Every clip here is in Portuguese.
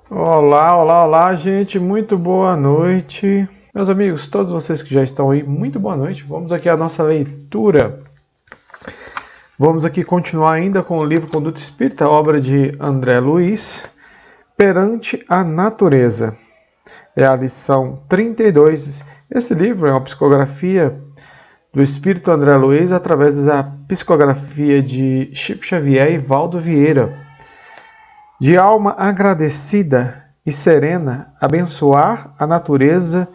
Olá, olá, olá, gente, muito boa noite. Meus amigos, todos vocês que já estão aí, muito boa noite. Vamos aqui à nossa leitura. Vamos aqui continuar ainda com o livro Conduta Espírita, obra de André Luiz, Perante a Natureza. É a lição 32. Esse livro é uma psicografia do Espírito André Luiz através da psicografia de Chico Xavier e Valdo Vieira. De alma agradecida e serena, abençoar a natureza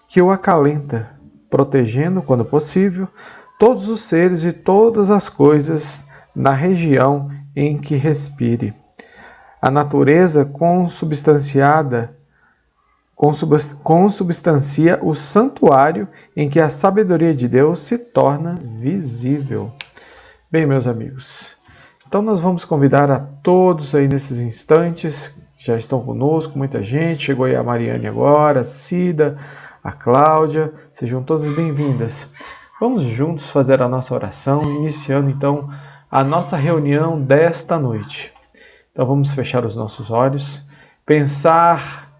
que o acalenta, protegendo, quando possível, todos os seres e todas as coisas na região em que respire. A natureza consubstancia o santuário em que a sabedoria de Deus se torna visível. Bem, meus amigos, então nós vamos convidar a todos aí nesses instantes, já estão conosco, muita gente, chegou aí a Mariane agora, a Cida, a Cláudia, sejam todas bem-vindas. Vamos juntos fazer a nossa oração, iniciando então a nossa reunião desta noite. Então vamos fechar os nossos olhos, pensar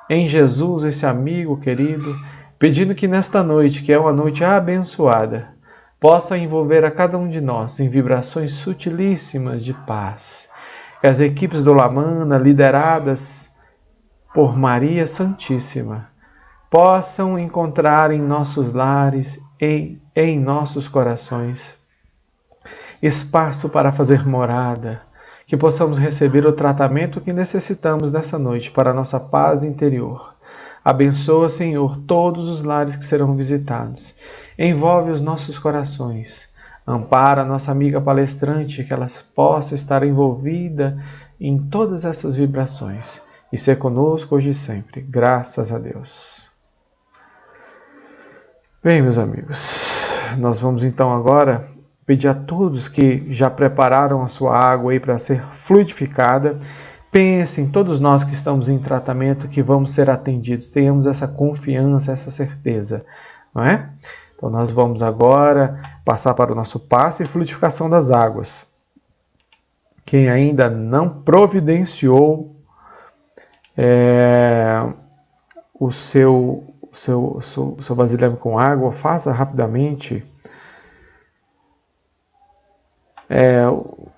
em Jesus, esse amigo querido, pedindo que nesta noite, que é uma noite abençoada, possa envolver a cada um de nós em vibrações sutilíssimas de paz. Que as equipes do Lamana, lideradas por Maria Santíssima, possam encontrar em nossos lares, em nossos corações, espaço para fazer morada, que possamos receber o tratamento que necessitamos nessa noite para a nossa paz interior. Abençoa, Senhor, todos os lares que serão visitados. Envolve os nossos corações. Ampara a nossa amiga palestrante, que ela possa estar envolvida em todas essas vibrações e ser conosco hoje e sempre. Graças a Deus. Bem, meus amigos, nós vamos então agora pedir a todos que já prepararam a sua água aí para ser fluidificada. Pensem, todos nós que estamos em tratamento, que vamos ser atendidos. Tenhamos essa confiança, essa certeza, não é? Então nós vamos agora passar para o nosso passe e fluidificação das águas. Quem ainda não providenciou o seu vasilhame com água, faça rapidamente.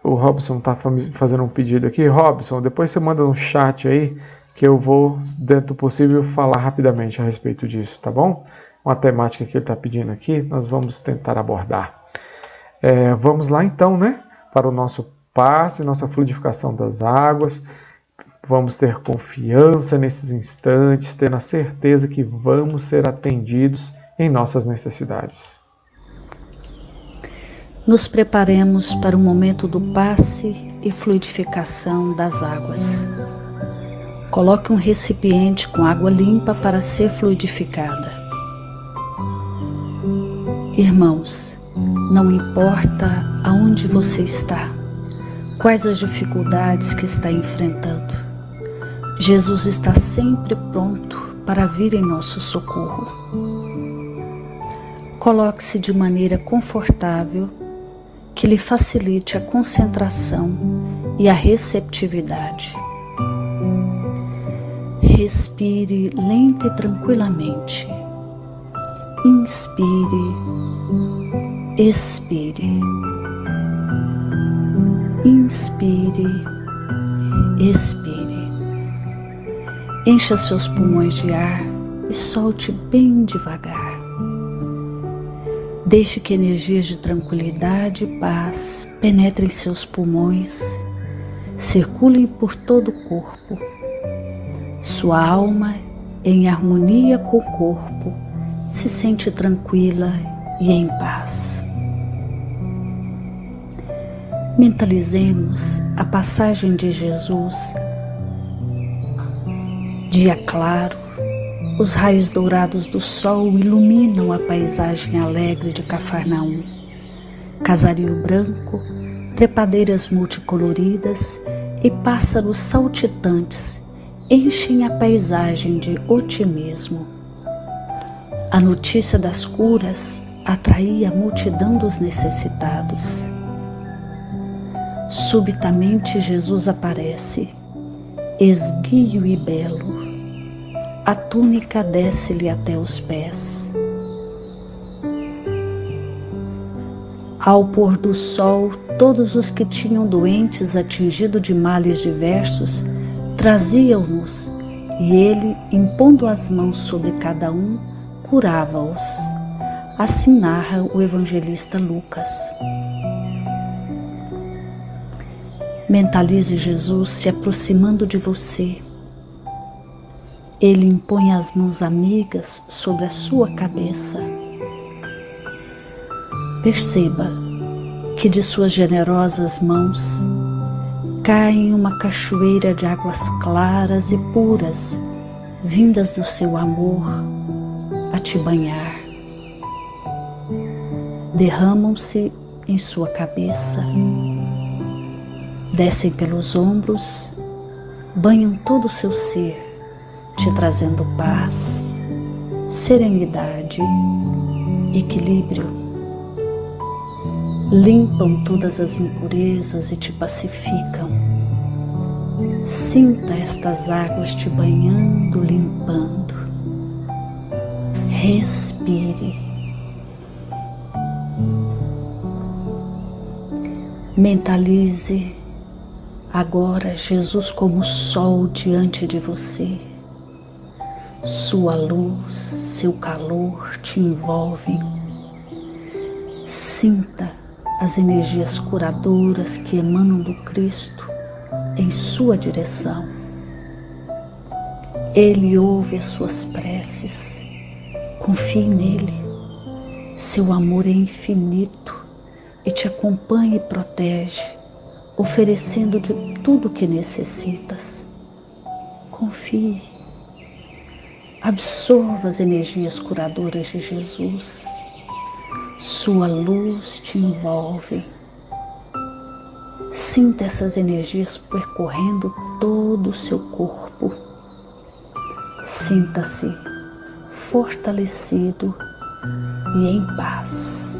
O Robson está fazendo um pedido aqui. Robson, depois você manda no chat aí que eu vou, dentro do possível, falar rapidamente a respeito disso, tá bom? Uma temática que ele está pedindo aqui, nós vamos tentar abordar. Vamos lá então, né? Para o nosso passe, nossa fluidificação das águas. Vamos ter confiança nesses instantes, tendo a certeza que vamos ser atendidos em nossas necessidades. Nos preparemos para o momento do passe e fluidificação das águas. Coloque um recipiente com água limpa para ser fluidificada. Irmãos, não importa aonde você está, quais as dificuldades que está enfrentando, Jesus está sempre pronto para vir em nosso socorro. Coloque-se de maneira confortável, que lhe facilite a concentração e a receptividade. Respire lenta e tranquilamente. Inspire, expire. Inspire, expire. Encha seus pulmões de ar e solte bem devagar. Deixe que energias de tranquilidade e paz penetrem seus pulmões, circulem por todo o corpo. Sua alma, em harmonia com o corpo, se sente tranquila e em paz. Mentalizemos a passagem de Jesus. Dia claro, os raios dourados do sol iluminam a paisagem alegre de Cafarnaum. Casario branco, trepadeiras multicoloridas e pássaros saltitantes enchem a paisagem de otimismo. A notícia das curas atraía a multidão dos necessitados. Subitamente Jesus aparece esguio e belo, a túnica desce-lhe até os pés. Ao pôr do sol, todos os que tinham doentes atingido de males diversos traziam-nos, e ele, impondo as mãos sobre cada um, curava-os. Assim narra o evangelista Lucas. Mentalize Jesus se aproximando de você. Ele impõe as mãos amigas sobre a sua cabeça. Perceba que de suas generosas mãos cai uma cachoeira de águas claras e puras, vindas do seu amor a te banhar. Derramam-se em sua cabeça, descem pelos ombros, banham todo o seu ser, te trazendo paz, serenidade, equilíbrio. Limpam todas as impurezas e te pacificam. Sinta estas águas te banhando, limpando. Respire. Mentalize agora Jesus como sol diante de você. Sua luz, seu calor te envolvem. Sinta as energias curadoras que emanam do Cristo em sua direção. Ele ouve as suas preces. Confie nele. Seu amor é infinito e te acompanha e protege, oferecendo de tudo o que necessitas. Confie. Absorva as energias curadoras de Jesus. Sua luz te envolve. Sinta essas energias percorrendo todo o seu corpo. Sinta-se fortalecido e em paz.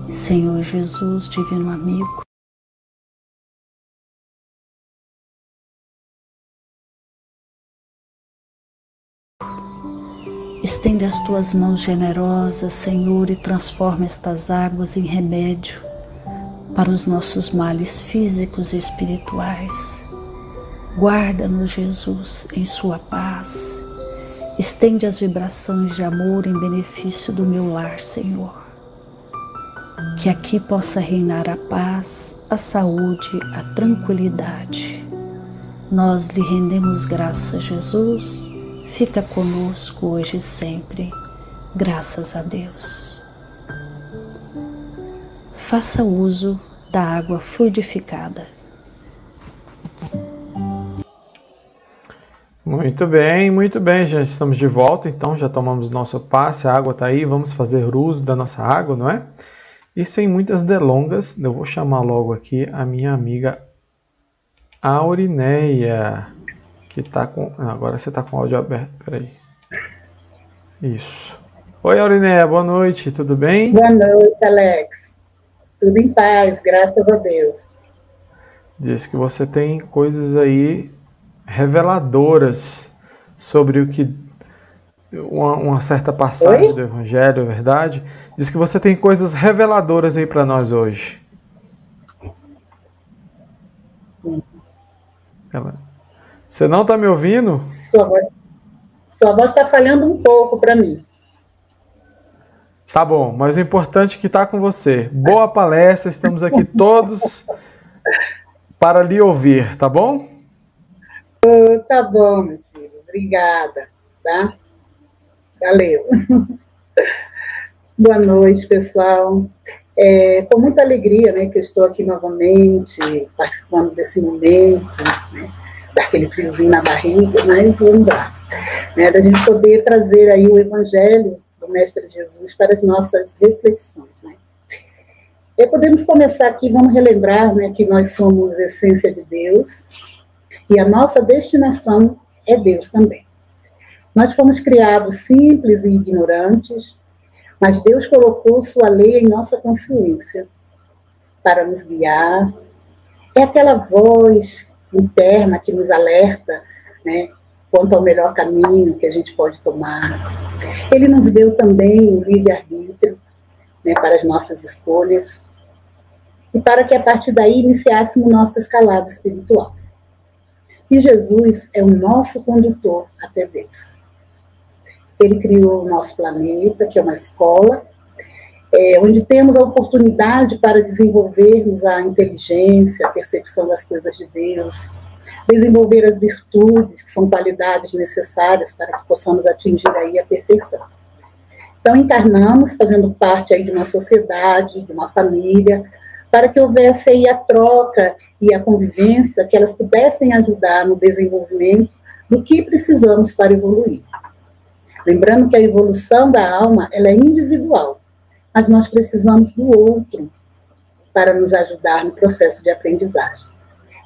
Senhor Jesus, divino amigo, estende as tuas mãos generosas, Senhor, e transforma estas águas em remédio para os nossos males físicos e espirituais. Guarda-nos, Jesus, em sua paz. Estende as vibrações de amor em benefício do meu lar, Senhor. Que aqui possa reinar a paz, a saúde, a tranquilidade. Nós lhe rendemos graças, Jesus. Fica conosco hoje e sempre, graças a Deus. Faça uso da água fluidificada. Muito bem, gente. Estamos de volta, então já tomamos nosso passe, a água está aí, vamos fazer uso da nossa água, não é? E sem muitas delongas, eu vou chamar logo aqui a minha amiga Aurineia, que tá com... agora você tá com o áudio aberto, peraí. Isso. Oi, Aurineia, boa noite, tudo bem? Boa noite, Alex. Tudo em paz, graças a Deus. Diz que você tem coisas aí reveladoras sobre o que... uma certa passagem do Evangelho, é verdade? Diz que você tem coisas reveladoras aí para nós hoje. Você não está me ouvindo? Sua voz está falhando um pouco para mim. Tá bom, mas o importante é que está com você. Boa palestra, estamos aqui todos para lhe ouvir, tá bom? Tá bom, meu filho. Obrigada, tá? Valeu. Boa noite, pessoal. Com muita alegria, né, que eu estou aqui novamente, participando desse momento, né, daquele friozinho na barriga, mas vamos lá, né, da gente poder trazer aí o Evangelho do Mestre Jesus para as nossas reflexões, né. E podemos começar aqui, vamos relembrar, né, que nós somos essência de Deus e a nossa destinação é Deus também. Nós fomos criados simples e ignorantes, mas Deus colocou sua lei em nossa consciência para nos guiar É aquela voz interna que nos alerta, né, quanto ao melhor caminho que a gente pode tomar. Ele nos deu também o livre-arbítrio, né, para as nossas escolhas, e para que a partir daí iniciássemos nossa escalada espiritual. E Jesus é o nosso condutor até Deus. Ele criou o nosso planeta, que é uma escola, onde temos a oportunidade para desenvolvermos a inteligência, a percepção das coisas de Deus, desenvolver as virtudes, que são qualidades necessárias para que possamos atingir aí a perfeição. Então, encarnamos fazendo parte aí de uma sociedade, de uma família, para que houvesse aí a troca e a convivência, que elas pudessem ajudar no desenvolvimento do que precisamos para evoluir. Lembrando que a evolução da alma, ela é individual, mas nós precisamos do outro para nos ajudar no processo de aprendizagem.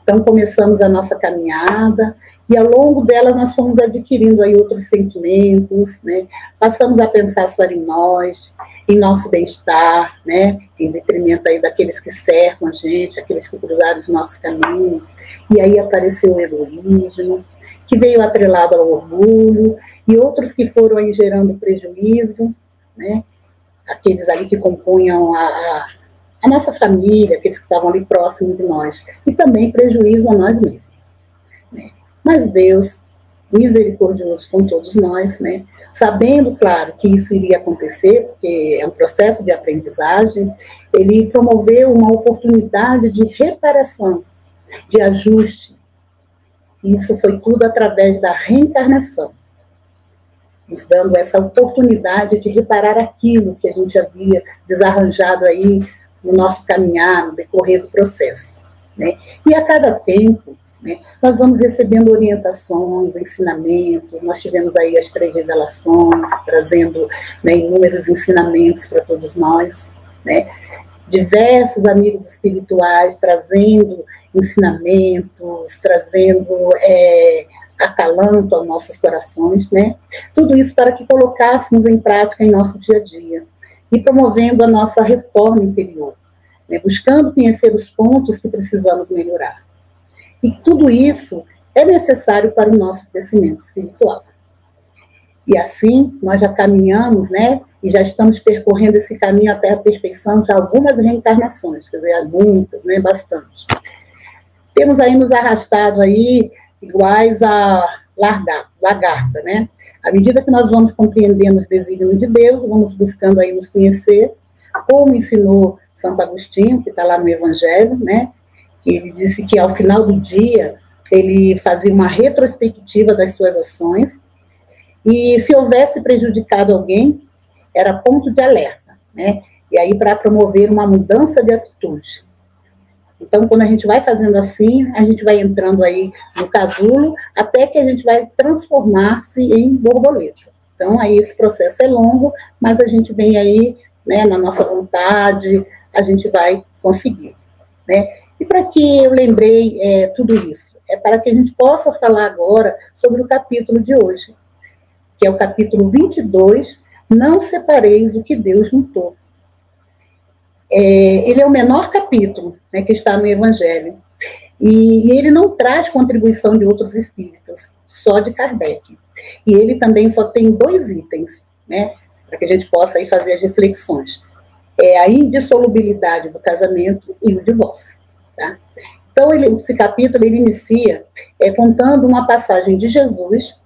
Então, começamos a nossa caminhada e, ao longo dela, nós fomos adquirindo aí outros sentimentos, né? Passamos a pensar só em nós, em nosso bem-estar, né? Em detrimento aí daqueles que cercam a gente, aqueles que cruzaram os nossos caminhos. E aí apareceu o egoísmo, que veio atrelado ao orgulho, e outros que foram aí gerando prejuízo, né? Aqueles ali que compunham a nossa família, aqueles que estavam ali próximos de nós, e também prejuízo a nós mesmos. Né? Mas Deus, misericordioso com todos nós, né? Sabendo, claro, que isso iria acontecer, porque é um processo de aprendizagem, ele promoveu uma oportunidade de reparação, de ajuste. Isso foi tudo através da reencarnação, nos dando essa oportunidade de reparar aquilo que a gente havia desarranjado aí no nosso caminhar, no decorrer do processo. Né? E a cada tempo, né, nós vamos recebendo orientações, ensinamentos. Nós tivemos aí as 3 revelações, trazendo, né, inúmeros ensinamentos para todos nós. Né? Diversos amigos espirituais trazendo ensinamentos, trazendo acalanto aos nossos corações. Né? Tudo isso para que colocássemos em prática em nosso dia a dia. E promovendo a nossa reforma interior, né, buscando conhecer os pontos que precisamos melhorar. E tudo isso é necessário para o nosso crescimento espiritual. E assim, nós já caminhamos, né, e já estamos percorrendo esse caminho até a perfeição, já algumas reencarnações, quer dizer, muitas, né, bastante. Temos aí nos arrastado aí, iguais a lagarta, né? À medida que nós vamos compreendendo os desígnios de Deus, vamos buscando aí nos conhecer, como ensinou Santo Agostinho, que está lá no Evangelho, né? Ele disse que ao final do dia, ele fazia uma retrospectiva das suas ações, e se houvesse prejudicado alguém, era ponto de alerta, né? E aí para promover uma mudança de atitude. Então, quando a gente vai fazendo assim, a gente vai entrando aí no casulo, até que a gente vai transformar-se em borboleta. Então, aí esse processo é longo, mas a gente vem aí, né, na nossa vontade, a gente vai conseguir. Né? E para que eu lembrei tudo isso? É para que a gente possa falar agora sobre o capítulo de hoje, que é o capítulo 22, Não separeis o que Deus juntou. Ele é o menor capítulo, né, que está no Evangelho. E ele não traz contribuição de outros espíritos, só de Kardec. E ele também só tem 2 itens, né, para que a gente possa aí fazer as reflexões. A indissolubilidade do casamento e o divórcio. Tá? Então, esse capítulo ele inicia contando uma passagem de Jesus,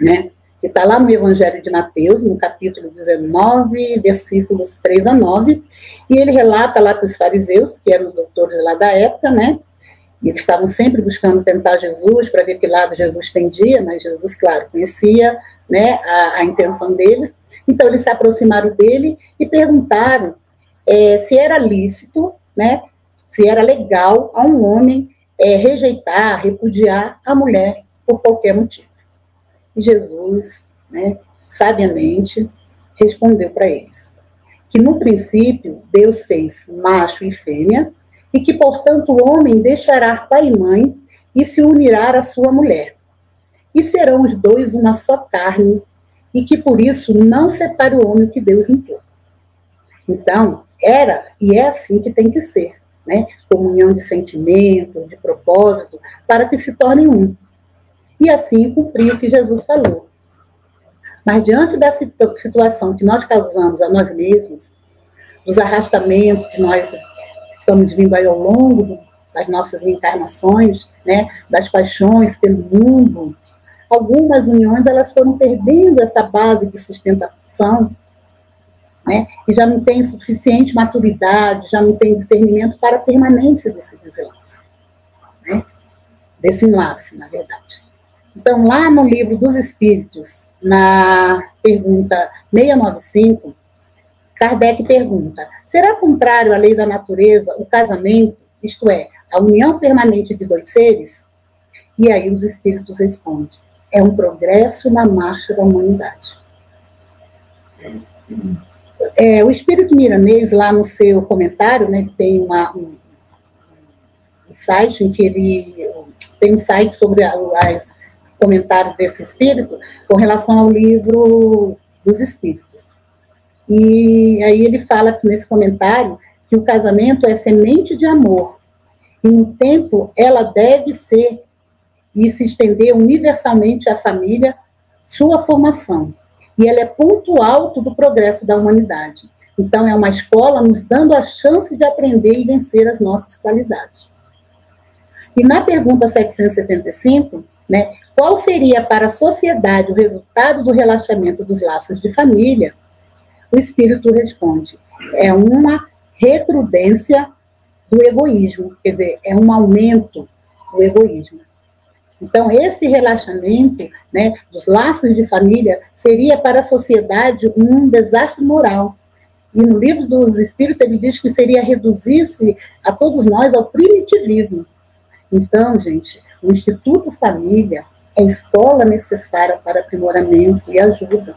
né, que está lá no Evangelho de Mateus, no capítulo 19, versículos 3 a 9, e ele relata lá para os fariseus, que eram os doutores lá da época, né, e eles estavam sempre buscando tentar Jesus, para ver que lado Jesus pendia, mas Jesus, claro, conhecia, né, a intenção deles. Então, eles se aproximaram dele e perguntaram se era lícito, né, se era legal a um homem rejeitar, repudiar a mulher por qualquer motivo. E Jesus, né, sabiamente, respondeu para eles que, no princípio, Deus fez macho e fêmea, e que, portanto, o homem deixará pai e mãe e se unirá à sua mulher. E serão os 2 uma só carne, e que, por isso, não separe o homem que Deus juntou. Então, era e é assim que tem que ser. né, comunhão de sentimento, de propósito, para que se tornem um. E assim cumprir o que Jesus falou. Mas diante dessa situação que nós causamos a nós mesmos, dos arrastamentos que nós estamos vindo aí ao longo das nossas reencarnações, né, das paixões pelo mundo, algumas uniões elas foram perdendo essa base de sustentação, né, e já não tem suficiente maturidade, já não tem discernimento para a permanência desse desenlace, né, desse enlace, na verdade. Então, lá no Livro dos Espíritos, na pergunta 695, Kardec pergunta: será contrário à lei da natureza o casamento, isto é, a união permanente de dois seres? E aí os Espíritos respondem: é um progresso na marcha da humanidade. O Espírito Milanês, lá no seu comentário, né, tem um site em que ele tem um site sobre as comentário desse espírito com relação ao Livro dos Espíritos. E aí ele fala nesse comentário que o casamento é semente de amor e no tempo ela deve ser e se estender universalmente à família, sua formação. E ela é ponto alto do progresso da humanidade. Então é uma escola nos dando a chance de aprender e vencer as nossas qualidades. E na pergunta 775, né, qual seria para a sociedade o resultado do relaxamento dos laços de família? O Espírito responde: é uma recrudência do egoísmo, quer dizer, é um aumento do egoísmo. Então, esse relaxamento, né, dos laços de família seria para a sociedade um desastre moral. E no Livro dos Espíritos ele diz que seria reduzir-se a todos nós ao primitivismo. Então, gente, o Instituto Família é a escola necessária para aprimoramento e ajuda,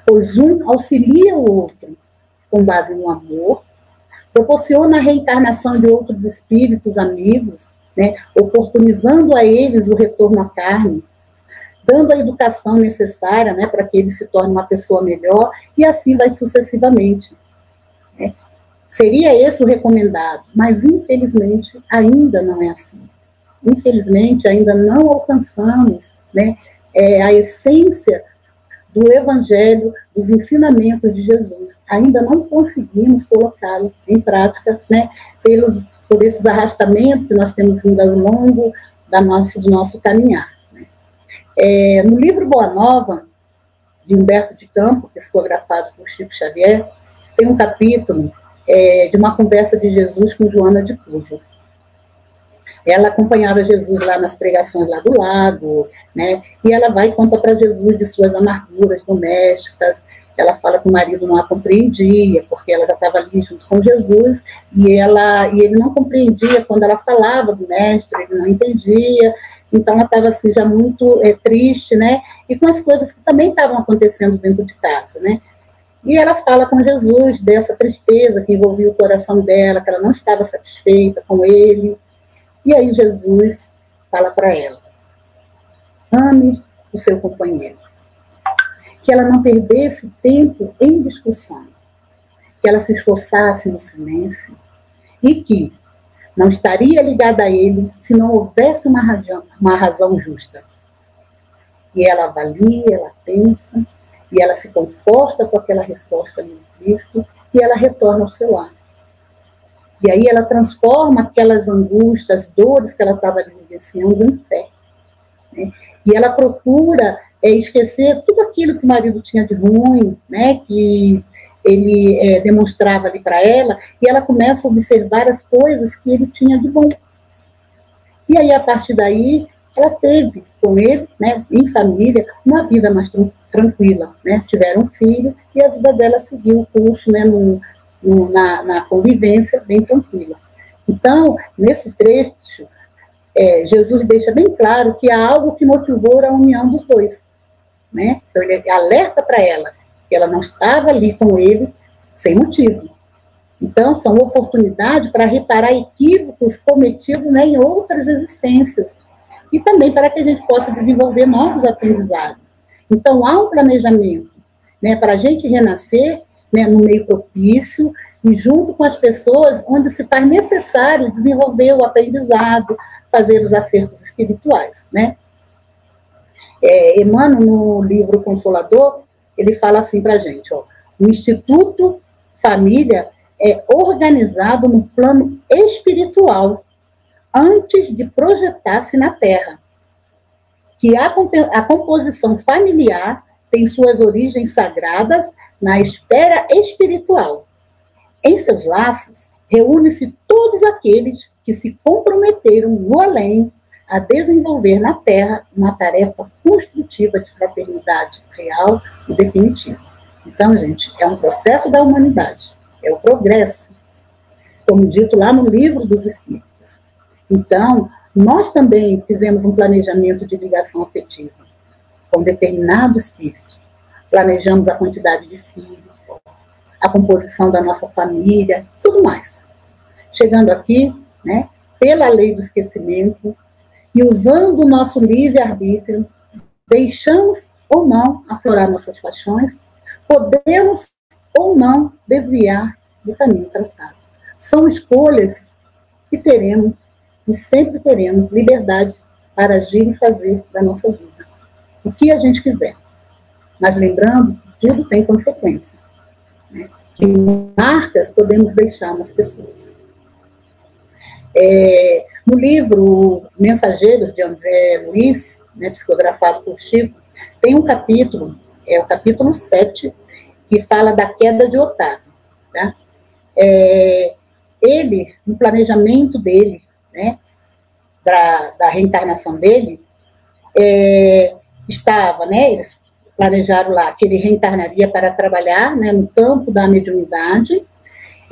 pois um auxilia o outro com base no amor, proporciona a reencarnação de outros espíritos amigos, né, oportunizando a eles o retorno à carne, dando a educação necessária, né, para que ele se torne uma pessoa melhor, e assim vai sucessivamente. Né. Seria esse o recomendado, mas infelizmente ainda não é assim. Infelizmente, ainda não alcançamos, né, a essência do Evangelho, dos ensinamentos de Jesus. Ainda não conseguimos colocá-lo em prática, né, por esses arrastamentos que nós temos vindo ao longo do nosso caminhar. Né. No livro Boa Nova, de Humberto de Campos, psicografado por Chico Xavier, tem um capítulo de uma conversa de Jesus com Joana de Cusa. Ela acompanhava Jesus lá nas pregações lá do lago, né? E ela vai e conta para Jesus de suas amarguras domésticas. Ela fala que o marido não a compreendia, porque ela já estava ali junto com Jesus, e ele não compreendia quando ela falava do mestre, ele não entendia. Então ela estava assim, já muito triste, né? E com as coisas que também estavam acontecendo dentro de casa, né? E ela fala com Jesus dessa tristeza que envolvia o coração dela, que ela não estava satisfeita com ele. E aí Jesus fala para ela: ame o seu companheiro. Que ela não perdesse tempo em discussão. Que ela se esforçasse no silêncio. E que não estaria ligada a ele se não houvesse uma razão justa. E ela avalia, ela pensa, e ela se conforta com aquela resposta de Cristo, e ela retorna ao seu lar. E aí ela transforma aquelas angústias, dores que ela estava vivenciando em fé. Né? E ela procura esquecer tudo aquilo que o marido tinha de ruim, né? Que ele demonstrava ali para ela, e ela começa a observar as coisas que ele tinha de bom. E aí, a partir daí, ela teve com ele, né, em família, uma vida mais tranquila. Né? Tiveram um filho, e a vida dela seguiu o curso, né, na convivência bem tranquila. Então, nesse trecho, Jesus deixa bem claro que há algo que motivou a união dos dois. Né? Então, ele alerta para ela que ela não estava ali com ele sem motivo. Então, são oportunidades para reparar equívocos cometidos, né, em outras existências. E também para que a gente possa desenvolver novos aprendizados. Então, há um planejamento, né, para a gente renascer, né, no meio propício, e junto com as pessoas onde se faz necessário desenvolver o aprendizado, fazer os acertos espirituais, né? Emmanuel, no livro Consolador, ele fala assim para a gente, ó, o Instituto Família é organizado no plano espiritual, antes de projetar-se na Terra, que a composição familiar tem suas origens sagradas na esfera espiritual. Em seus laços, reúne-se todos aqueles que se comprometeram no além a desenvolver na Terra uma tarefa construtiva de fraternidade real e definitiva. Então, gente, é um processo da humanidade, é o progresso, como dito lá no Livro dos Espíritos. Então, nós também fizemos um planejamento de ligação afetiva com determinado espírito. Planejamos a quantidade de filhos, a composição da nossa família, tudo mais. Chegando aqui, né, pela lei do esquecimento, e usando o nosso livre-arbítrio, deixamos ou não aflorar nossas paixões, podemos ou não desviar do caminho traçado. São escolhas que teremos e sempre teremos liberdade para agir e fazer da nossa vida o que a gente quiser. Mas lembrando que tudo tem consequência, né? Que marcas podemos deixar nas pessoas. No livro Mensageiros, de André Luiz, né, psicografado por Chico, tem um capítulo, o capítulo 7, que fala da queda de Otávio. Tá? Ele, no planejamento dele, né, da reencarnação dele, estava, né, eles planejaram lá que ele reencarnaria para trabalhar, né, no campo da mediunidade,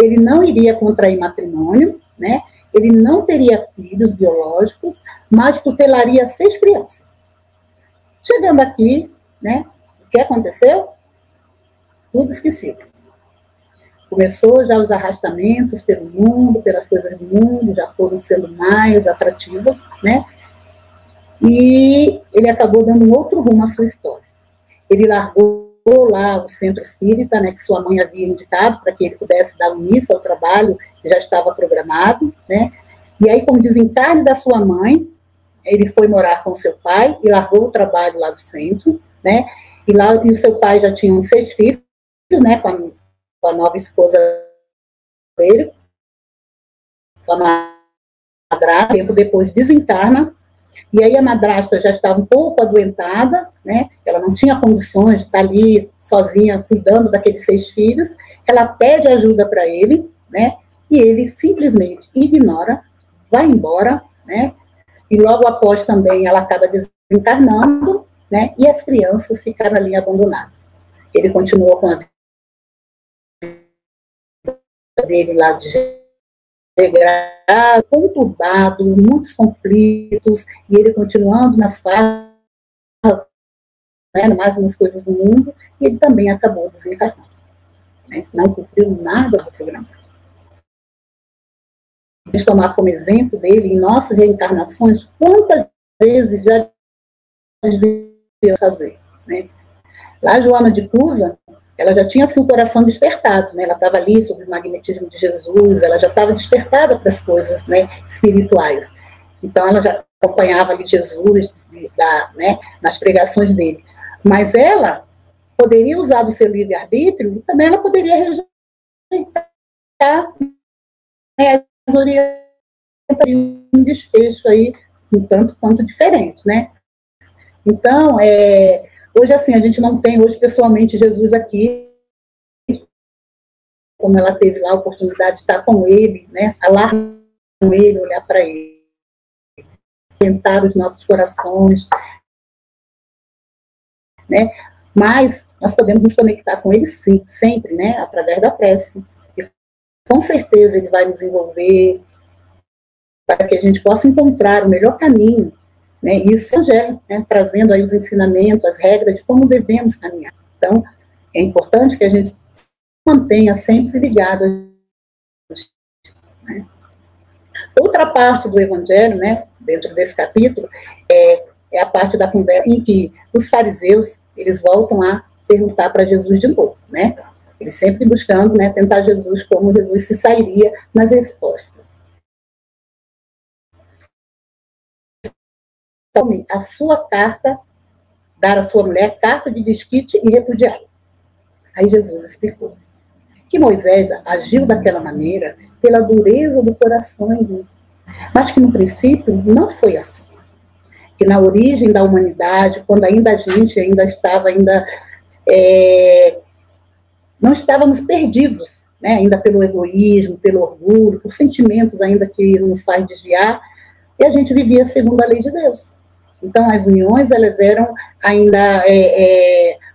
ele não iria contrair matrimônio, né, ele não teria filhos biológicos, mas tutelaria 6 crianças. Chegando aqui, né, o que aconteceu? Tudo esquecido. Começou já os arrastamentos pelo mundo, pelas coisas do mundo, já foram sendo mais atrativas, né? E ele acabou dando um outro rumo à sua história. Ele largou lá o centro espírita, né, que sua mãe havia indicado para que ele pudesse dar início ao trabalho que já estava programado, né? E aí, como desencarne da sua mãe, ele foi morar com seu pai e largou o trabalho lá do centro, né? E o seu pai já tinha 6 filhos, né, com a nova esposa dele, com a madrasta. Tempo depois desencarna, e aí a madrasta já estava um pouco adoentada, né? Ela não tinha condições de estar ali sozinha cuidando daqueles 6 filhos. Ela pede ajuda para ele, né? E ele simplesmente ignora, vai embora, né? E logo após também ela acaba desencarnando, né? E as crianças ficaram ali abandonadas. Ele continuou com a vida dele lá de conturbado, muitos conflitos, e ele continuando nas farras, né, mais nas coisas do mundo, e ele também acabou desencarnando, né? Não cumpriu nada do programa. Vamos tomar como exemplo dele, em nossas reencarnações, quantas vezes já devia fazer, né? Lá, Joana de Cusa, ela já tinha seu coração despertado, né? Ela estava ali sobre o magnetismo de Jesus, ela já estava despertada para as coisas, né, espirituais. Então, ela já acompanhava ali Jesus, né, nas pregações dele. Mas ela poderia usar do seu livre-arbítrio e também ela poderia rejeitar, né, as orientações de um desfecho aí, um tanto quanto diferente, né? Então, hoje, assim, a gente não tem, hoje, pessoalmente, Jesus aqui, como ela teve lá a oportunidade de estar com ele, né, falar com ele, olhar para ele, tentar os nossos corações, né, mas nós podemos nos conectar com ele, sim, sempre, né, através da prece. E, com certeza, ele vai nos envolver para que a gente possa encontrar o melhor caminho, né, e isso é o Evangelho, né, trazendo aí os ensinamentos, as regras de como devemos caminhar. Então, é importante que a gente mantenha sempre ligado. Né. Outra parte do Evangelho, né, dentro desse capítulo, é a parte da conversa em que os fariseus, eles voltam a perguntar para Jesus de novo, né, Ele sempre buscando, né, tentar Jesus, como Jesus se sairia nas respostas. Tome a sua carta, dar à sua mulher carta de desquite e repudiá-la. Aí Jesus explicou que Moisés agiu daquela maneira pela dureza do coração, mas que no princípio não foi assim. Que na origem da humanidade, quando ainda a gente estava não estávamos perdidos, né, ainda pelo egoísmo, pelo orgulho, por sentimentos ainda que nos faz desviar, e a gente vivia segundo a lei de Deus. Então, as uniões, elas eram ainda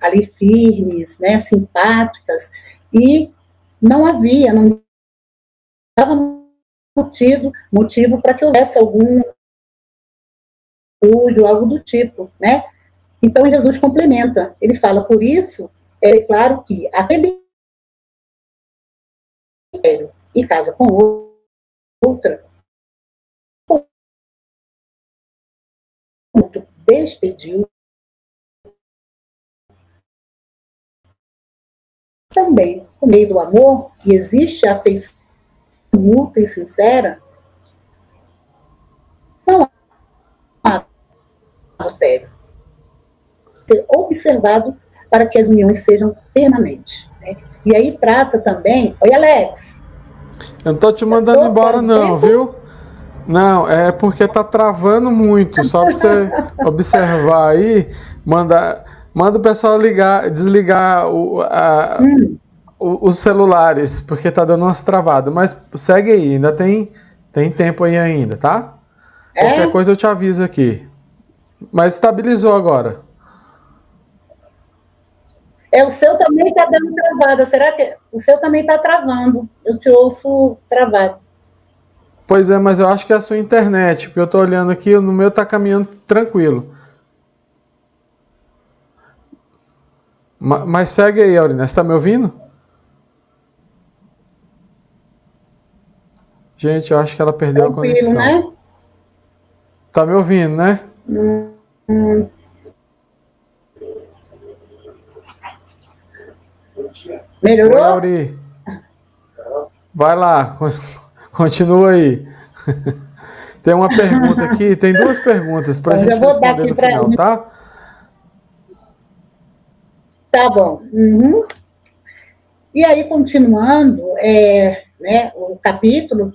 ali firmes, né, simpáticas, e não estava motivo para que houvesse algum algo do tipo, né? Então, Jesus complementa, ele fala, por isso, é claro que aquele e casa com outra, despediu, também, por meio do amor, e existe a afeição mútua e sincera, não há adultério. Ser observado para que as uniões sejam permanentes. Né? E aí trata também... Oi, Alex. Eu não estou te mandando embora não, viu? Não, é porque tá travando muito. Só para você observar aí, manda o pessoal desligar os celulares, porque tá dando umas travadas. Mas segue aí, ainda tem tempo aí ainda, tá? Qualquer coisa eu te aviso aqui. Mas estabilizou agora. O seu também está dando travada. Será que o seu também está travando? Eu te ouço travado. Pois é, mas eu acho que é a sua internet, porque eu estou olhando aqui, no meu está caminhando tranquilo. Mas segue aí, Aurina, você está me ouvindo? Gente, eu acho que ela perdeu a conexão. Né? Tá me ouvindo, né? Melhorou? Oi, Auri. Vai lá, continua aí. Tem uma pergunta aqui, tem duas perguntas para a gente responder no final, tá? Tá bom. E aí, continuando, né, o capítulo,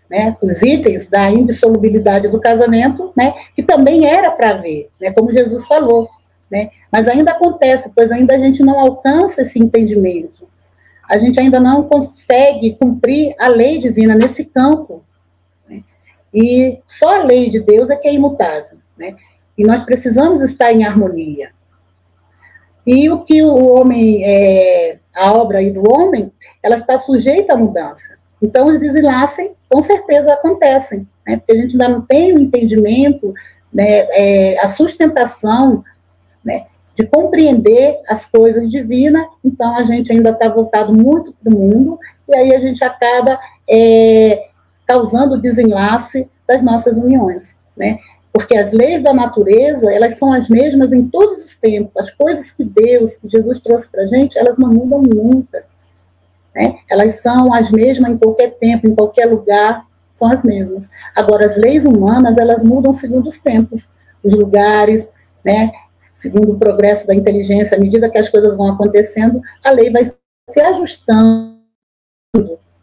né, os itens da indissolubilidade do casamento, né, que também era para ver, né, como Jesus falou, né, mas ainda acontece, pois ainda a gente não alcança esse entendimento, a gente ainda não consegue cumprir a lei divina nesse campo, né, e só a lei de Deus é que é imutável, né, e nós precisamos estar em harmonia. E o que o homem, a obra aí do homem, ela está sujeita à mudança. Então, os desenlaces, com certeza, acontecem, né? Porque a gente ainda não tem o entendimento, né, a sustentação, né, de compreender as coisas divinas, então a gente ainda está voltado muito para o mundo, e aí a gente acaba causando o desenlace das nossas uniões, né? Porque as leis da natureza, elas são as mesmas em todos os tempos, as coisas que Deus, que Jesus trouxe para a gente, elas não mudam nunca. Né? Elas são as mesmas em qualquer tempo, em qualquer lugar, são as mesmas. Agora, as leis humanas, elas mudam segundo os tempos, os lugares, né? Segundo o progresso da inteligência, à medida que as coisas vão acontecendo, a lei vai se ajustando,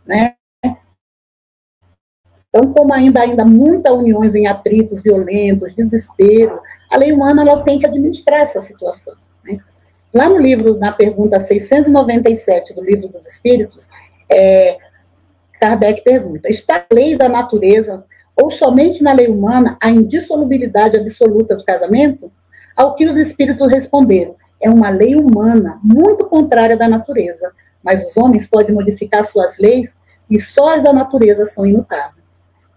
né? Então, como ainda muitas uniões em atritos violentos, desespero, a lei humana ela tem que administrar essa situação. Né? Lá no livro, na pergunta 697 do Livro dos Espíritos, Kardec pergunta, está a lei da natureza ou somente na lei humana a indissolubilidade absoluta do casamento? Ao que os espíritos responderam, é uma lei humana muito contrária da natureza, mas os homens podem modificar suas leis e só as da natureza são imutáveis.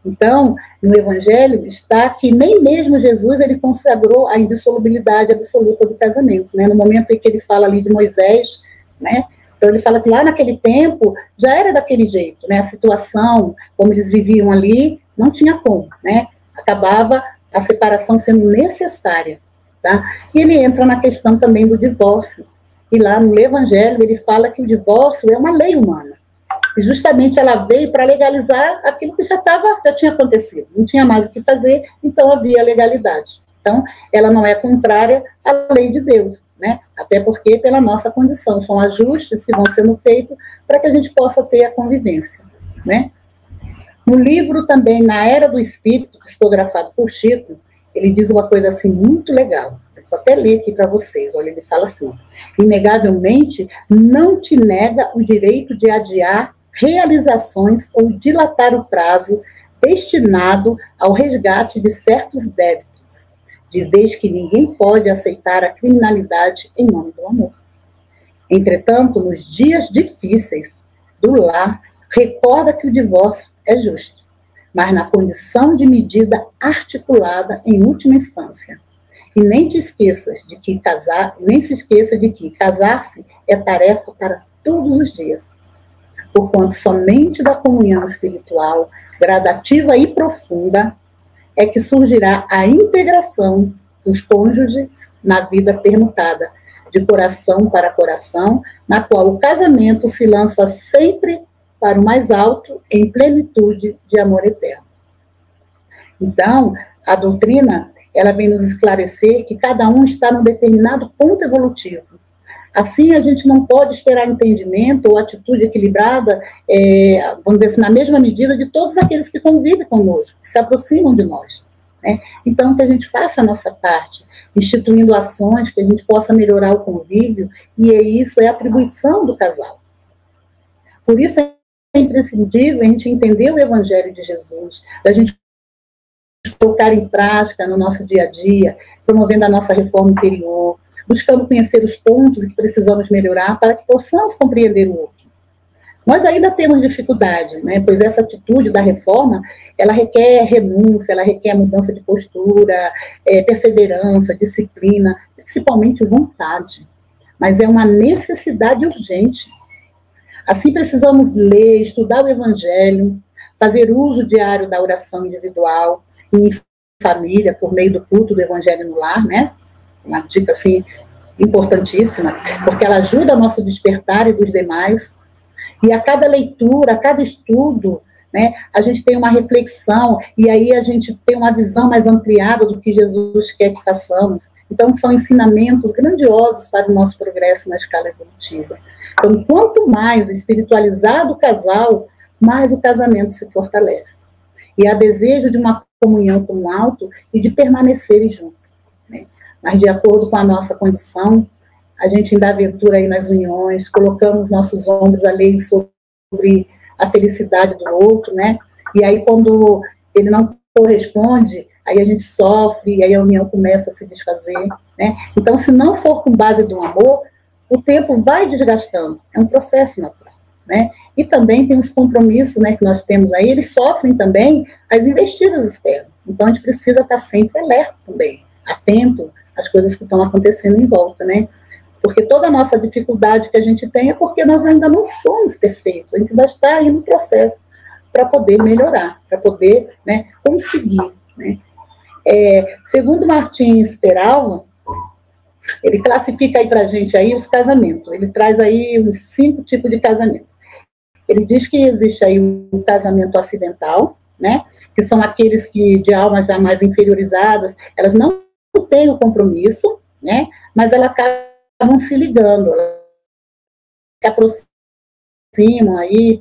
Então, no Evangelho está que nem mesmo Jesus ele consagrou a indissolubilidade absoluta do casamento, né? No momento em que ele fala ali de Moisés, né? Então ele fala que lá naquele tempo já era daquele jeito, né? A situação, como eles viviam ali, não tinha como, né? Acabava a separação sendo necessária, tá? E ele entra na questão também do divórcio. E lá no Evangelho ele fala que o divórcio é uma lei humana. E justamente ela veio para legalizar aquilo que já tinha acontecido. Não tinha mais o que fazer, então havia legalidade. Então, ela não é contrária à lei de Deus, né? Até porque, pela nossa condição, são ajustes que vão sendo feitos para que a gente possa ter a convivência, né? No livro também, Na Era do Espírito, psicografado por Chico, ele diz uma coisa assim muito legal. Vou até ler aqui para vocês. Olha, ele fala assim: inegavelmente, não te nega o direito de adiar realizações ou dilatar o prazo destinado ao resgate de certos débitos, de vez que ninguém pode aceitar a criminalidade em nome do amor. Entretanto, nos dias difíceis do lar, recorda que o divórcio é justo, mas na condição de medida articulada em última instância. E nem se esqueça de que casar-se é tarefa para todos os dias, porquanto somente da comunhão espiritual, gradativa e profunda, é que surgirá a integração dos cônjuges na vida permutada, de coração para coração, na qual o casamento se lança sempre para o mais alto, em plenitude de amor eterno. Então, a doutrina, ela vem nos esclarecer que cada um está num determinado ponto evolutivo. Assim, a gente não pode esperar entendimento ou atitude equilibrada, vamos dizer assim, na mesma medida de todos aqueles que convivem conosco, que se aproximam de nós, né? Então, que a gente faça a nossa parte, instituindo ações que a gente possa melhorar o convívio, e isso é atribuição do casal. Por isso é imprescindível a gente entender o Evangelho de Jesus, a gente colocar em prática no nosso dia a dia, promovendo a nossa reforma interior, buscando conhecer os pontos que precisamos melhorar para que possamos compreender o outro. Nós ainda temos dificuldade, né? Pois essa atitude da reforma, ela requer renúncia, ela requer mudança de postura, perseverança, disciplina, principalmente vontade. Mas é uma necessidade urgente. Assim precisamos ler, estudar o Evangelho, fazer uso diário da oração individual, em família, por meio do culto do Evangelho no lar, né? Uma dica, assim, importantíssima, porque ela ajuda o nosso despertar e dos demais. E a cada leitura, a cada estudo, né, a gente tem uma reflexão, e aí a gente tem uma visão mais ampliada do que Jesus quer que façamos. Então, são ensinamentos grandiosos para o nosso progresso na escala evolutiva. Então, quanto mais espiritualizado o casal, mais o casamento se fortalece. E há desejo de uma comunhão com o alto e de permanecerem juntos, né? Mas, de acordo com a nossa condição, a gente ainda aventura aí nas uniões, colocamos nossos ombros alheios sobre a felicidade do outro, né? E aí, quando ele não corresponde, aí a gente sofre, e aí a união começa a se desfazer, né? Então, se não for com base do amor, o tempo vai desgastando, é um processo natural, né? E também tem os compromissos, né, que nós temos aí, eles sofrem também as investidas externas. Então, a gente precisa estar sempre alerta também, atento às coisas que estão acontecendo em volta, né? Porque toda a nossa dificuldade que a gente tem é porque nós ainda não somos perfeitos, a gente ainda está aí no processo para poder melhorar, para poder, né, conseguir, né? Segundo Martins Peralva, ele classifica aí para a gente aí os casamentos, ele traz aí uns 5 tipos de casamentos. Ele diz que existe aí o casamento acidental, né, que são aqueles que de almas já mais inferiorizadas, elas não têm o compromisso, né, mas elas acabam se ligando, elas se aproximam aí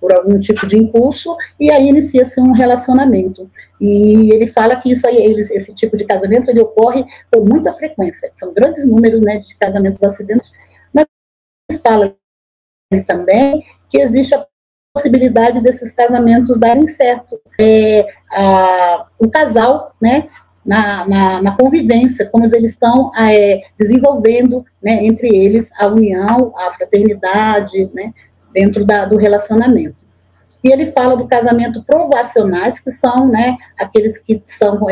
por algum tipo de impulso, e aí inicia-se um relacionamento. E ele fala que isso aí, esse tipo de casamento, ele ocorre com muita frequência, são grandes números, né, de casamentos acidentes, mas ele fala também que existe a possibilidade desses casamentos darem certo. O casal, né, na convivência, como eles estão desenvolvendo, né, entre eles a união, a fraternidade, né, dentro do relacionamento. E ele fala do casamento provacionais, que são, né, aqueles que são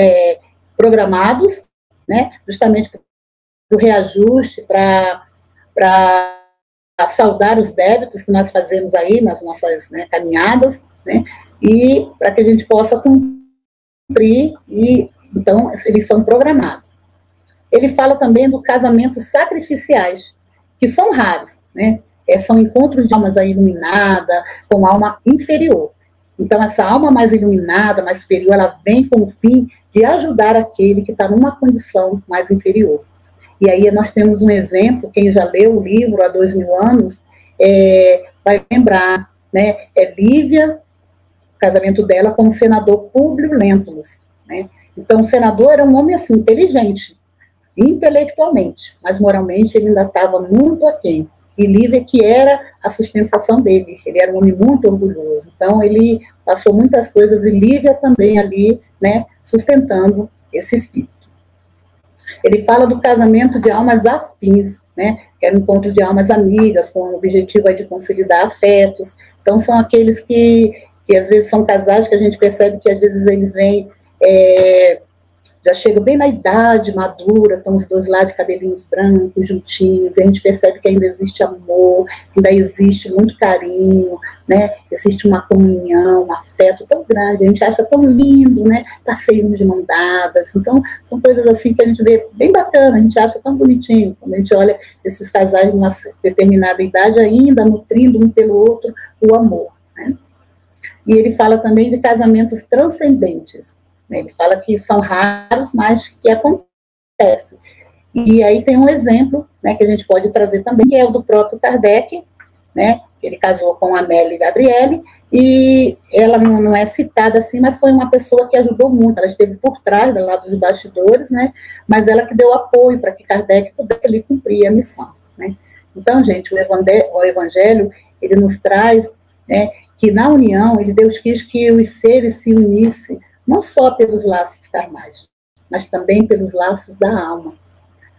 programados, né, justamente para o reajuste, para saldar os débitos que nós fazemos aí nas nossas, né, caminhadas, né, e para que a gente possa cumprir, e então eles são programados. Ele fala também do casamento sacrificiais, que são raros, né? São encontros de almas aí iluminada com alma inferior. Então, essa alma mais iluminada, mais superior, ela vem com o fim de ajudar aquele que está numa condição mais inferior. E aí nós temos um exemplo, quem já leu o livro há 2000 anos, vai lembrar, né? Lívia, o casamento dela com o senador Públio Lentulus, né? Então, o senador era um homem assim, inteligente, intelectualmente, mas moralmente ele ainda estava muito aquém. E Lívia que era a sustentação dele, ele era um homem muito orgulhoso, então ele passou muitas coisas, e Lívia também ali, né, sustentando esse espírito. Ele fala do casamento de almas afins, né, que era um encontro de almas amigas, com o objetivo aí de consolidar afetos. Então são aqueles que às vezes são casais que a gente percebe que às vezes eles vêm, já chegam bem na idade madura, estão os dois lá de cabelinhos brancos, juntinhos, e a gente percebe que ainda existe amor, ainda existe muito carinho, né? Existe uma comunhão, um afeto tão grande, a gente acha tão lindo, né? Passeios de mão dadas. Então, são coisas assim que a gente vê bem bacana, a gente acha tão bonitinho, quando a gente olha esses casais de uma determinada idade ainda nutrindo um pelo outro o amor, né? E ele fala também de casamentos transcendentes. Ele fala que são raros, mas que acontece. E aí tem um exemplo, né, que a gente pode trazer também, que é o do próprio Kardec, né, ele casou com Amélie Gabriele, e ela não é citada assim, mas foi uma pessoa que ajudou muito, ela esteve por trás, do lado dos bastidores, né, mas ela que deu apoio para que Kardec pudesse ali cumprir a missão, né. Então, gente, o Evangelho, ele nos traz, né, que na união, Deus quis que os seres se unissem, não só pelos laços carnais, mas também pelos laços da alma,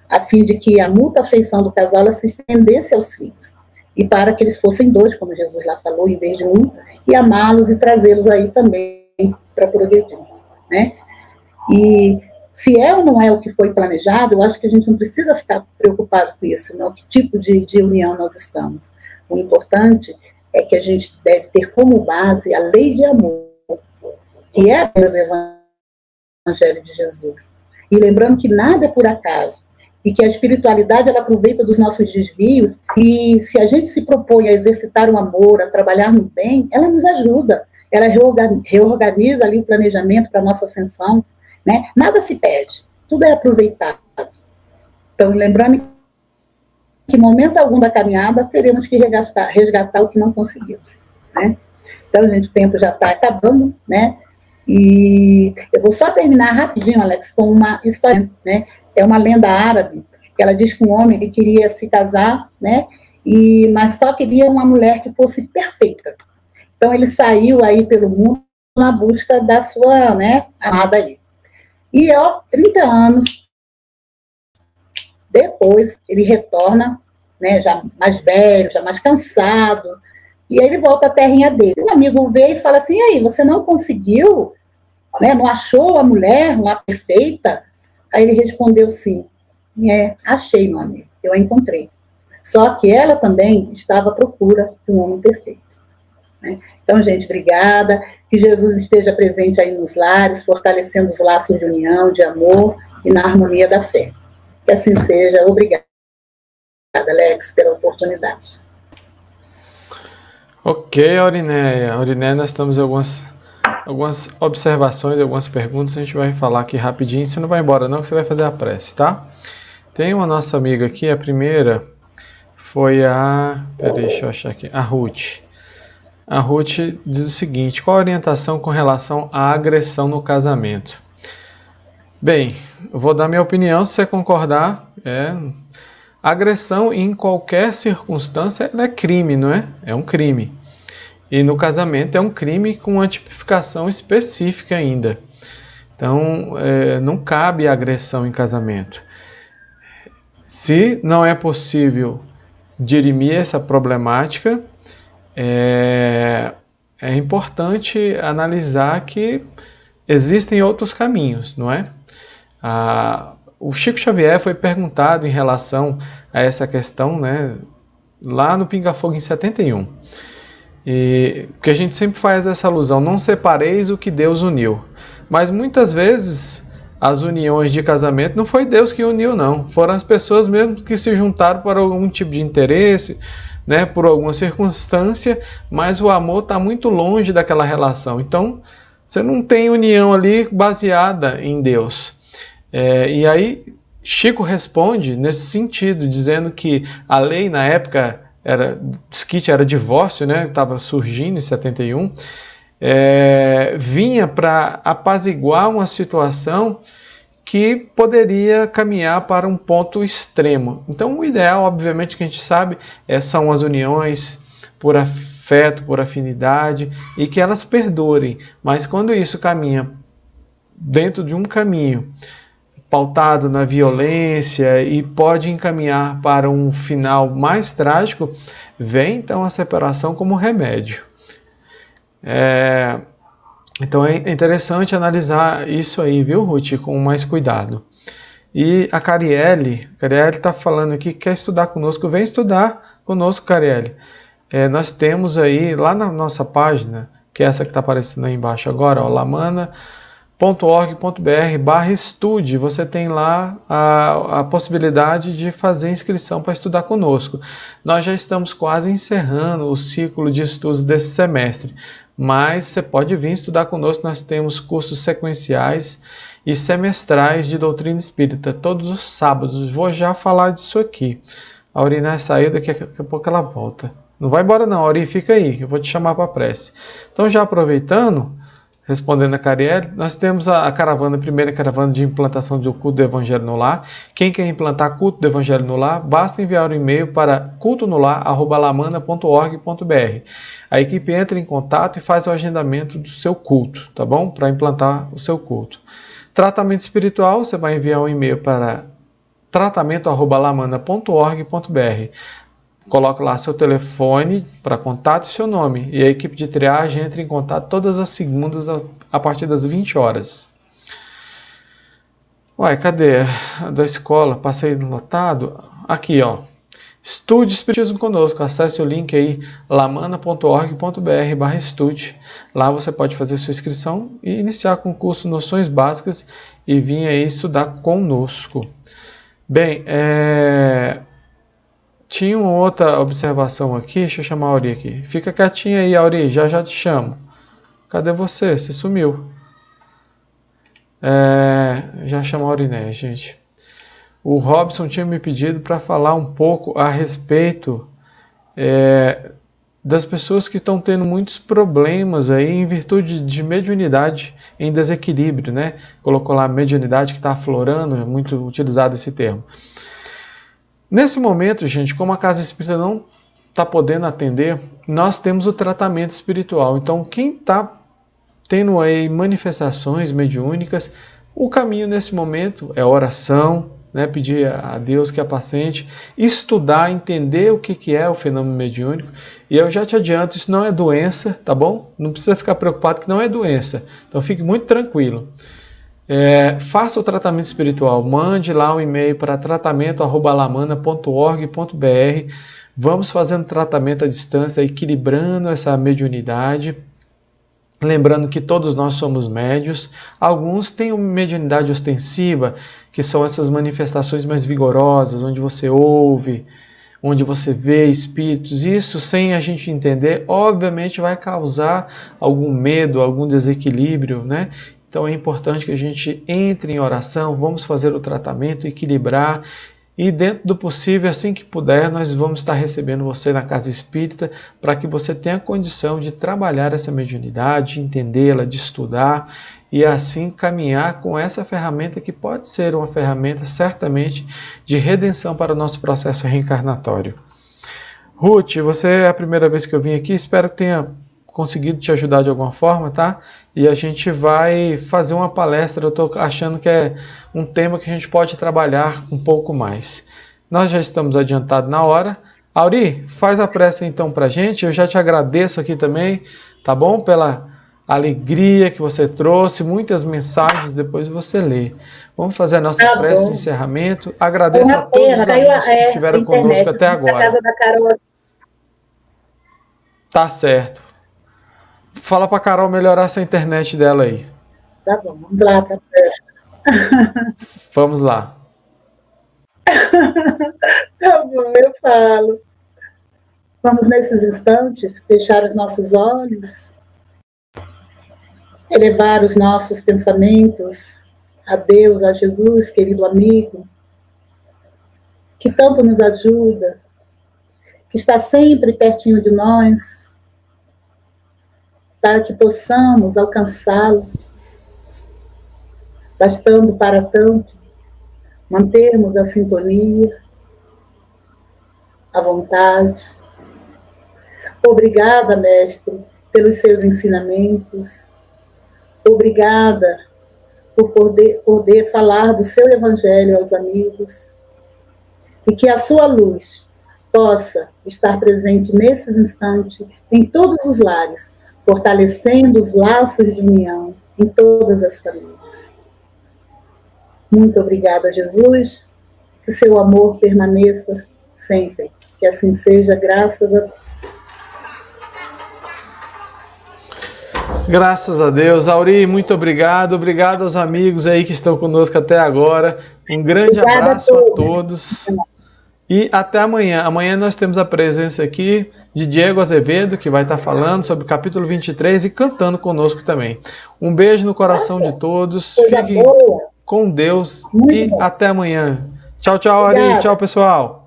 a fim de que a mútua afeição do casal ela se estendesse aos filhos, e para que eles fossem dois, como Jesus lá falou, em vez de um, e amá-los e trazê-los aí também para progredir, né? E se é ou não é o que foi planejado, eu acho que a gente não precisa ficar preocupado com isso, não, que tipo de união nós estamos. O importante é que a gente deve ter como base a lei de amor, que é o Evangelho de Jesus. E lembrando que nada é por acaso, e que a espiritualidade ela aproveita dos nossos desvios, e se a gente se propõe a exercitar o amor, a trabalhar no bem, ela nos ajuda, ela reorganiza ali o planejamento para a nossa ascensão, né? Nada se perde, tudo é aproveitado. Então, lembrando que em momento algum da caminhada teremos que resgatar o que não conseguimos, né? Então, gente, o tempo já está acabando, né? E eu vou só terminar rapidinho, Alex, com uma história, né? É uma lenda árabe, que ela diz que um homem ele queria se casar, né? Mas só queria uma mulher que fosse perfeita. Então ele saiu aí pelo mundo na busca da sua, né, amada aí. E 30 anos depois ele retorna, né, já mais velho, já mais cansado. E aí ele volta à terrinha dele. Um amigo veio e fala assim, e aí, você não conseguiu, né, não achou a mulher lá perfeita? Aí ele respondeu sim, achei, meu amigo, eu a encontrei. Só que ela também estava à procura de um homem perfeito, né? Então, gente, obrigada, que Jesus esteja presente aí nos lares, fortalecendo os laços de união, de amor e na harmonia da fé. Que assim seja. Obrigada, Alex, pela oportunidade. Ok, Aurinéia. Aurinéia, nós temos algumas observações, algumas perguntas, a gente vai falar aqui rapidinho, você não vai embora não, que você vai fazer a prece, tá? Tem uma nossa amiga aqui, a primeira foi deixa eu achar aqui, a Ruth. A Ruth diz o seguinte, qual a orientação com relação à agressão no casamento? Bem, eu vou dar minha opinião, se você concordar, agressão em qualquer circunstância é crime, não é? É um crime. E no casamento é um crime com uma tipificação específica ainda. Então, não cabe agressão em casamento. Se não é possível dirimir essa problemática, é importante analisar que existem outros caminhos, não é? O Chico Xavier foi perguntado em relação a essa questão, né, lá no Pinga Fogo em 71. Porque a gente sempre faz essa alusão, não separeis o que Deus uniu. Mas muitas vezes as uniões de casamento, não foi Deus que uniu, não. Foram as pessoas mesmo que se juntaram por algum tipo de interesse, né, por alguma circunstância, mas o amor está muito longe daquela relação. Então, você não tem união ali baseada em Deus. E aí, Chico responde nesse sentido, dizendo que a lei na época desquite era divórcio, né, estava surgindo em 71, vinha para apaziguar uma situação que poderia caminhar para um ponto extremo. Então, o ideal, obviamente, que a gente sabe, são as uniões por afeto, por afinidade, e que elas perdurem. Mas quando isso caminha dentro de um caminho pautado na violência e pode encaminhar para um final mais trágico, vem então a separação como remédio. Então é interessante analisar isso aí, viu, Ruth, com mais cuidado. E a Carielle está falando aqui que quer estudar conosco. Vem estudar conosco, Carielle. Nós temos aí, lá na nossa página, que é essa que está aparecendo aí embaixo agora, lamana.org.br/estude, você tem lá a possibilidade de fazer inscrição para estudar conosco. Nós já estamos quase encerrando o ciclo de estudos desse semestre, mas você pode vir estudar conosco. Nós temos cursos sequenciais e semestrais de doutrina espírita, todos os sábados. Vou já falar disso aqui. A Aurina saiu, daqui a pouco ela volta. Não vai embora não, Auri, fica aí, eu vou te chamar para a prece. Então, já aproveitando, respondendo a Carielle, nós temos a primeira caravana de implantação do culto do Evangelho no Lar. Quem quer implantar culto do Evangelho no Lar, basta enviar um e-mail para cultonolar@lamana.org.br. A equipe entra em contato e faz o agendamento do seu culto, tá bom? Para implantar o seu culto. Tratamento espiritual, você vai enviar um e-mail para tratamento@lamana.org.br. Coloca lá seu telefone para contato e seu nome. E a equipe de triagem entra em contato todas as segundas a partir das 20 horas. Uai, cadê? Da escola, passei lotado? Aqui, ó. Estude Espiritismo conosco. Acesse o link aí, lamana.org.br/estude. Lá você pode fazer sua inscrição e iniciar com o curso Noções Básicas e vir aí estudar conosco. Bem, tinha uma outra observação aqui, deixa eu chamar a Auri aqui. Fica quietinha aí, Auri, já te chamo. Cadê você? Você sumiu. Já chamou a Auriné, gente. O Robson tinha me pedido para falar um pouco a respeito das pessoas que estão tendo muitos problemas aí em virtude de mediunidade em desequilíbrio, né? Colocou lá a mediunidade que está aflorando, é muito utilizado esse termo. Nesse momento, gente, como a Casa Espírita não está podendo atender, nós temos o tratamento espiritual. Então, quem está tendo aí manifestações mediúnicas, o caminho nesse momento é oração, né? Pedir a Deus que apacente, estudar, entender o que é o fenômeno mediúnico. E eu já te adianto, isso não é doença, tá bom? Não precisa ficar preocupado que não é doença. Então, fique muito tranquilo. Faça o tratamento espiritual, mande lá um e-mail para tratamento@lamana.org.br. Vamos fazendo tratamento à distância, equilibrando essa mediunidade. Lembrando que todos nós somos médios. Alguns têm uma mediunidade ostensiva, que são essas manifestações mais vigorosas, onde você ouve, onde você vê espíritos. Isso, sem a gente entender, obviamente vai causar algum medo, algum desequilíbrio, né? Então é importante que a gente entre em oração, vamos fazer o tratamento, equilibrar e dentro do possível, assim que puder, nós vamos estar recebendo você na Casa Espírita para que você tenha condição de trabalhar essa mediunidade, de entendê-la, de estudar e assim caminhar com essa ferramenta que pode ser uma ferramenta certamente de redenção para o nosso processo reencarnatório. Ruth, você é a primeira vez que eu vim aqui, espero que tenha conseguido te ajudar de alguma forma, tá? E a gente vai fazer uma palestra, eu estou achando que é um tema que a gente pode trabalhar um pouco mais. Nós já estamos adiantados na hora. Auri, faz a prece então pra gente, eu já te agradeço aqui também, tá bom? Pela alegria que você trouxe, muitas mensagens, depois você lê. Vamos fazer a nossa prece de encerramento. Agradeço a todos os amigos que estiveram conosco até agora. Tá certo. Fala pra Carol melhorar essa internet dela aí. Tá bom, vamos lá pra festa. Vamos lá. Tá bom, eu falo. Vamos, nesses instantes, fechar os nossos olhos, elevar os nossos pensamentos a Deus, a Jesus, querido amigo, que tanto nos ajuda, que está sempre pertinho de nós, para que possamos alcançá-lo, bastando para tanto mantermos a sintonia, a vontade. Obrigada, Mestre, pelos seus ensinamentos. Obrigada por poder falar do seu Evangelho aos amigos. E que a sua luz possa estar presente nesses instantes em todos os lares, fortalecendo os laços de união em todas as famílias. Muito obrigada, Jesus. Que seu amor permaneça sempre. Que assim seja, graças a Deus. Graças a Deus. Auri, muito obrigado. Obrigado aos amigos aí que estão conosco até agora. Um grande abraço a todos. E até amanhã. Amanhã nós temos a presença aqui de Diego Azevedo, que vai estar falando sobre o capítulo 23 e cantando conosco também. Um beijo no coração de todos. Fiquem com Deus e até amanhã. Tchau, tchau, Auri. Tchau, pessoal.